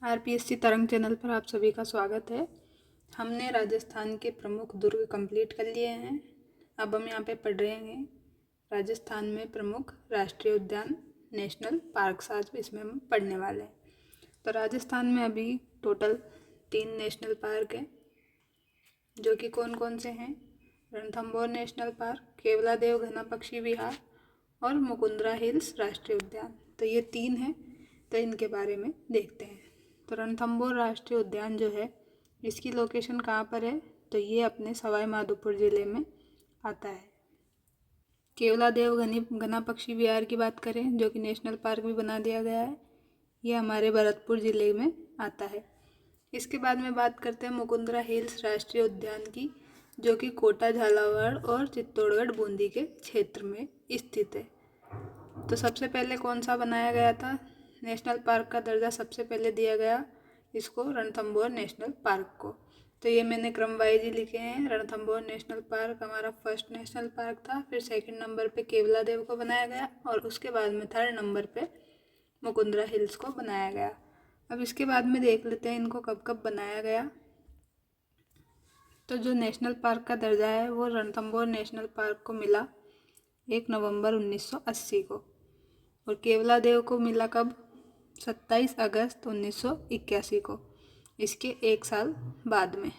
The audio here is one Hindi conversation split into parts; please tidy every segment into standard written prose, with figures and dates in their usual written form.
आरपीएससी तरंग चैनल पर आप सभी का स्वागत है। हमने राजस्थान के प्रमुख दुर्ग कंप्लीट कर लिए हैं। अब हम यहाँ पे पढ़ रहे हैं राजस्थान में प्रमुख राष्ट्रीय उद्यान, नेशनल पार्क्स। आज इसमें हम पढ़ने वाले हैं। तो राजस्थान में अभी टोटल 3 नेशनल पार्क हैं, जो कि कौन कौन से हैं? रणथंभौर नेशनल पार्क, केवलादेव घना पक्षी विहार और मुकुंदरा हिल्स राष्ट्रीय उद्यान। तो ये 3 हैं। तो इनके बारे में देखते हैं। तो रणथंभौर राष्ट्रीय उद्यान जो है, इसकी लोकेशन कहाँ पर है? तो ये अपने सवाई माधोपुर ज़िले में आता है। केवलादेव घना पक्षी विहार की बात करें, जो कि नेशनल पार्क भी बना दिया गया है, ये हमारे भरतपुर ज़िले में आता है। इसके बाद में बात करते हैं मुकुंदरा हिल्स राष्ट्रीय उद्यान की, जो कि कोटा, झालावाड़ और चित्तौड़गढ़, बूंदी के क्षेत्र में स्थित है। तो सबसे पहले कौन सा बनाया गया था? नेशनल पार्क का दर्जा सबसे पहले दिया गया इसको रणथंभौर नेशनल पार्क को। तो ये मैंने क्रम वाइज ही लिखे हैं। रणथंभौर नेशनल पार्क हमारा फर्स्ट नेशनल पार्क था, फिर सेकंड नंबर पे केवलादेव को बनाया गया और उसके बाद में थर्ड नंबर पे मुकुंदरा हिल्स को बनाया गया। अब इसके बाद में देख लेते हैं इनको कब कब बनाया गया। तो जो नेशनल पार्क का दर्जा है वो रणथंभौर नेशनल पार्क को मिला 1 नवंबर 1980 को, और केवलादेव को मिला कब? 27 अगस्त 1981 को, इसके 1 साल बाद में।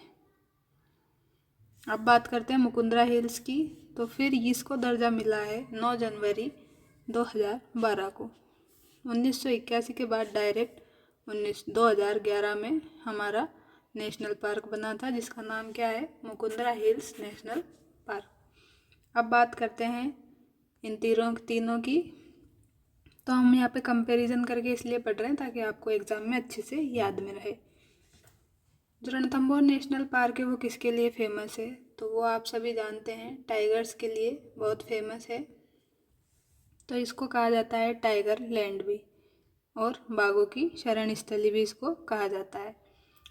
अब बात करते हैं मुकुंदरा हिल्स की। तो फिर इसको दर्जा मिला है 9 जनवरी 2012 को। 1981 के बाद डायरेक्ट 2011 में हमारा नेशनल पार्क बना था, जिसका नाम क्या है? Mukundra hills national park. अब बात करते हैं इन तीनों की। तो हम यहाँ पे कंपैरिजन करके इसलिए पढ़ रहे हैं ताकि आपको एग्जाम में अच्छे से याद में रहे। जो रणथंभौर नेशनल पार्क है वो किसके लिए फेमस है? तो वो आप सभी जानते हैं, टाइगर्स के लिए बहुत फेमस है। तो इसको कहा जाता है टाइगर लैंड भी, और बाघों की शरण स्थली भी इसको कहा जाता है।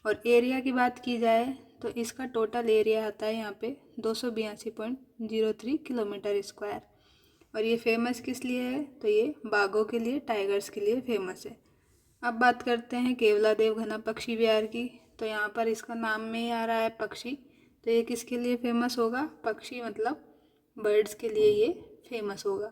और एरिया की बात की जाए तो इसका टोटल एरिया आता है यहाँ पे 282.03 किलोमीटर स्क्वायर। और ये फेमस किस लिए है? तो ये बाघों के लिए, टाइगर्स के लिए फेमस है। अब बात करते हैं केवलादेव घना पक्षी विहार की। तो यहाँ पर इसका नाम में ही आ रहा है पक्षी, तो ये किसके लिए फेमस होगा? पक्षी मतलब बर्ड्स के लिए ये फेमस होगा।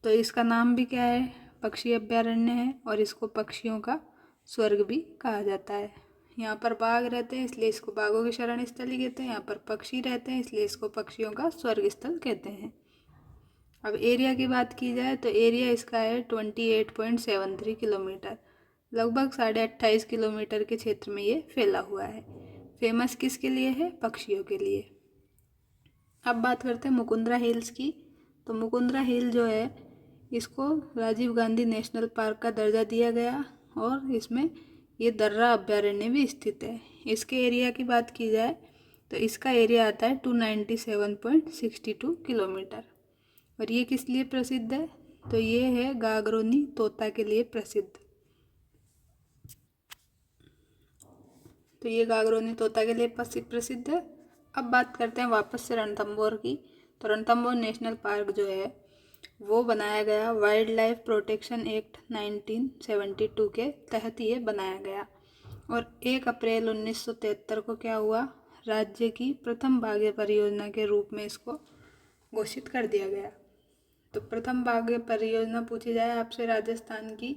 तो इसका नाम भी क्या है? पक्षी अभ्यारण्य है, और इसको पक्षियों का स्वर्ग भी कहा जाता है। यहाँ पर बाघ रहते हैं इसलिए इसको बाघों की शरण स्थली कहते हैं। यहाँ पर पक्षी रहते हैं इसलिए इसको पक्षियों का स्वर्ग स्थल कहते हैं। अब एरिया की बात की जाए तो एरिया इसका है 28.73 किलोमीटर, लगभग 28.5 किलोमीटर के क्षेत्र में ये फैला हुआ है। फेमस किसके लिए है? पक्षियों के लिए। अब बात करते हैं मुकुंदरा हिल्स की। तो मुकुंदरा हिल जो है, इसको राजीव गांधी नेशनल पार्क का दर्जा दिया गया, और इसमें ये दर्रा अभ्यारण्य भी स्थित है। इसके एरिया की बात की जाए तो इसका एरिया आता है 297.62 किलोमीटर। और ये किस लिए प्रसिद्ध है? तो ये है गागरोनी तोता के लिए प्रसिद्ध। तो ये गागरोनी तोता के लिए प्रसिद्ध है। अब बात करते हैं वापस से रणथंभौर की। तो रणथंभौर नेशनल पार्क जो है वो बनाया गया वाइल्ड लाइफ प्रोटेक्शन एक्ट 1972 के तहत ये बनाया गया, और 1 अप्रैल 1973 को क्या हुआ? राज्य की प्रथम बाघ परियोजना के रूप में इसको घोषित कर दिया गया। तो प्रथम बाघ परियोजना पूछी जाए आपसे राजस्थान की,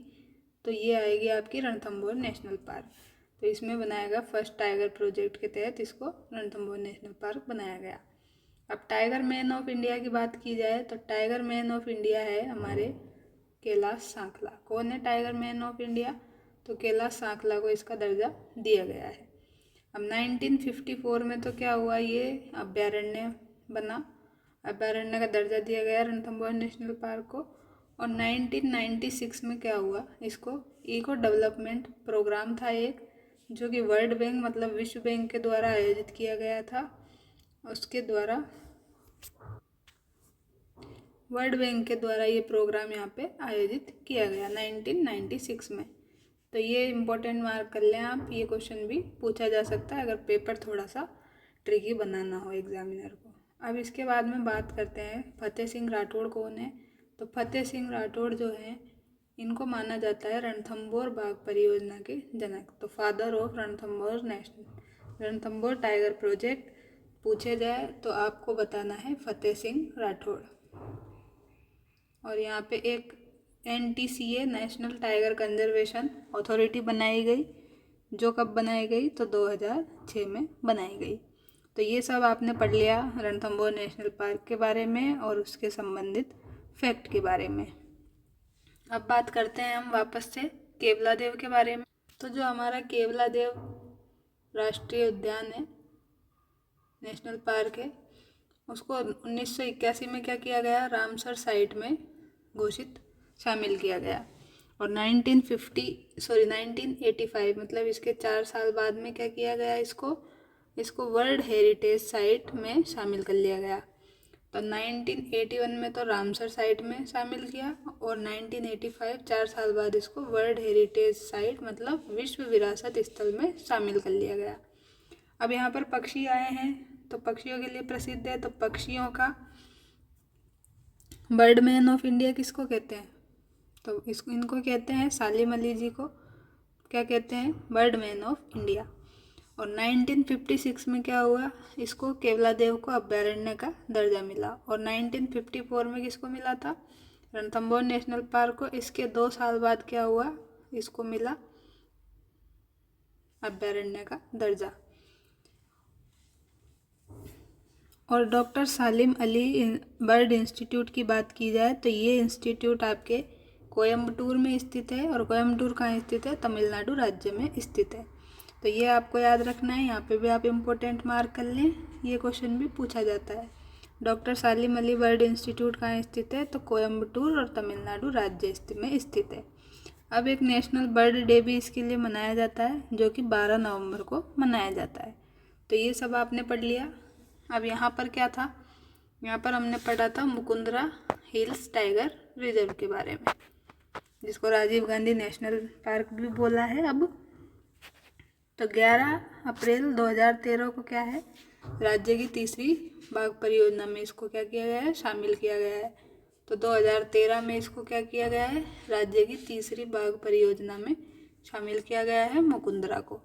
तो ये आएगी आपकी रणथंभौर नेशनल पार्क। तो इसमें बनाया गया फर्स्ट टाइगर प्रोजेक्ट के तहत इसको रणथंभौर नेशनल पार्क बनाया गया। अब टाइगर मैन ऑफ इंडिया की बात की जाए तो टाइगर मैन ऑफ इंडिया है हमारे कैलाश सांखला। कौन है टाइगर मैन ऑफ इंडिया? तो कैलाश सांखला को इसका दर्जा दिया गया है। अब 1954 में तो क्या हुआ? ये अभ्यारण्य बना, अभ्यारण्य का दर्जा दिया गया रणथंभौर नेशनल पार्क को। और 1996 में क्या हुआ? इसको इको डेवलपमेंट प्रोग्राम था एक, जो कि वर्ल्ड बैंक मतलब विश्व बैंक के द्वारा आयोजित किया गया था। उसके द्वारा वर्ल्ड बैंक के द्वारा ये प्रोग्राम यहाँ पे आयोजित किया गया 1996 में। तो ये इम्पोर्टेंट मार्क कर लें आप, ये क्वेश्चन भी पूछा जा सकता है अगर पेपर थोड़ा सा ट्रिकी बनाना हो एग्जामिनर को। अब इसके बाद में बात करते हैं फतेह सिंह राठौड़ कौन है। तो फतेह सिंह राठौड़ जो है इनको माना जाता है रणथंभौर बाघ परियोजना के जनक। तो father of Ranthambore tiger project पूछे जाए तो आपको बताना है फतेह सिंह राठौड़। और यहाँ पे एक NTCA national tiger conservation authority बनाई गई, जो कब बनाई गई तो 2006 में बनाई गई। तो ये सब आपने पढ़ लिया रणथंभौर नेशनल पार्क के बारे में और उसके संबंधित फैक्ट के बारे में। अब बात करते हैं हम वापस से केवलादेव के बारे में। तो जो हमारा केवलादेव राष्ट्रीय उद्यान है, नेशनल पार्क है, उसको 1981 में क्या किया गया, रामसर साइट में घोषित शामिल किया गया। और 1985 मतलब इसके 4 साल बाद में क्या किया गया, इसको वर्ल्ड हेरिटेज साइट में शामिल कर लिया गया। तो 1981 में तो रामसर साइट में शामिल किया और 1985 4 साल बाद इसको वर्ल्ड हेरिटेज साइट मतलब विश्व विरासत स्थल में शामिल कर लिया गया। अब यहाँ पर पक्षी आए हैं तो पक्षियों के लिए प्रसिद्ध है। तो पक्षियों का बर्ड मैन ऑफ इंडिया किसको कहते हैं, तो इनको कहते हैं सालिम अली जी को क्या कहते हैं, बर्ड मैन ऑफ इंडिया। और 1956 में क्या हुआ, इसको केवलादेव को अभयारण्य का दर्जा मिला। और 1954 में किसको मिला था, रणथंभौर नेशनल पार्क को। इसके 2 साल बाद क्या हुआ, इसको मिला अभयारण्य का दर्जा। और डॉक्टर सालिम अली बर्ड इंस्टीट्यूट की बात की जाए तो ये इंस्टीट्यूट आपके कोयम्बटूर में स्थित है। और कोयम्बटूर कहाँ स्थित है, तमिलनाडु राज्य में स्थित है। तो ये आपको याद रखना है, यहाँ पे भी आप इम्पोर्टेंट मार्क कर लें, ये क्वेश्चन भी पूछा जाता है। डॉक्टर सालिम अली बर्ड इंस्टीट्यूट कहाँ स्थित है, तो कोयम्बटूर और तमिलनाडु राज्य में स्थित है। अब एक नेशनल बर्ड डे भी इसके लिए मनाया जाता है, जो कि 12 नवंबर को मनाया जाता है। तो ये सब आपने पढ़ लिया। अब यहाँ पर क्या था, यहाँ पर हमने पढ़ा था मुकुंदरा हिल्स टाइगर रिजर्व के बारे में, जिसको राजीव गांधी नेशनल पार्क भी बोला है अब। तो 11 अप्रैल 2013 को क्या है, राज्य की तीसरी बाघ परियोजना में इसको क्या किया गया है, शामिल किया गया है। तो 2013 में इसको क्या किया गया है, राज्य की तीसरी बाघ परियोजना में शामिल किया गया है मुकुंदरा को।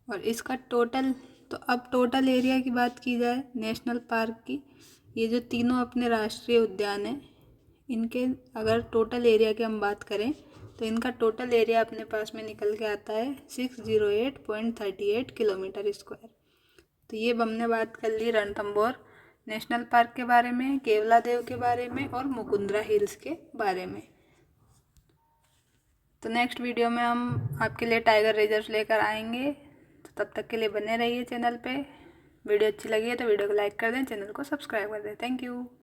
और इसका टोटल, तो अब टोटल एरिया की बात की जाए नेशनल पार्क की, ये जो तीनों अपने राष्ट्रीय उद्यान हैं, इनके अगर टोटल एरिया की हम बात करें तो इनका टोटल एरिया अपने पास में निकल के आता है 608.38 किलोमीटर स्क्वायर। तो ये हमने बात कर ली रणथंभौर नेशनल पार्क के बारे में, केवलादेव के बारे में और मुकुंदरा हिल्स के बारे में। तो नेक्स्ट वीडियो में हम आपके लिए टाइगर रिजर्व लेकर आएंगे। तो तब तक के लिए बने रहिए चैनल पे। वीडियो अच्छी लगी है तो वीडियो को लाइक कर दें, चैनल को सब्सक्राइब कर दें। Thank you.